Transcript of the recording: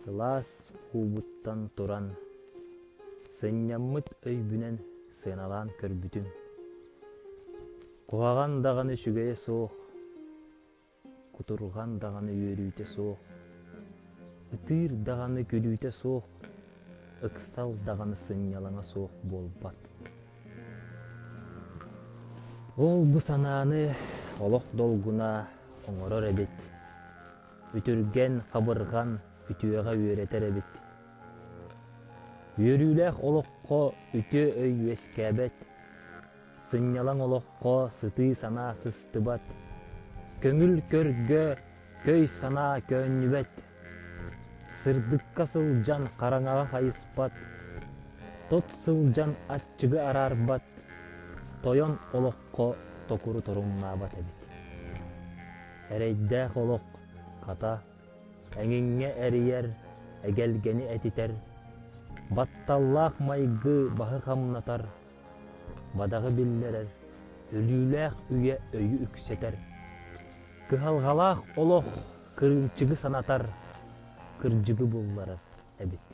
Сылас хуbuттан туран, сынняммыт өйбүнен сыналан көрбүтүм. Куаган даганы шүгeye соох, кутурган даганы үйөрүүте соох, ытыр даганы күлүүте соох, ыксал даганы сыннялаңа соох болбат. Ол бу санааны олох долгуна оңорор эбит. Үтүрген, кабырган, ütüöge үйөретер эбит. Үйөрүүлэх олокко үтүө өй эскәбет, сыннялаң олокко сыты сана сыстыбат, көңүл көргө көй сана көнүбет, сырдыкка сылжан караңага кайыспат, тот сылжан атчыгы арарбат, тойон олокко токуру торумнабат эбит. Эрейдэх олок ката, әңеңе әрияр, әгелгені әтитер, батталлақ майгы бағы қамнатар, бадағы биллерер, үрүләқ үйе өйі үксетер, кыхалғалақ олох кырылчыгы санатар, кыржыгы болларар әбит.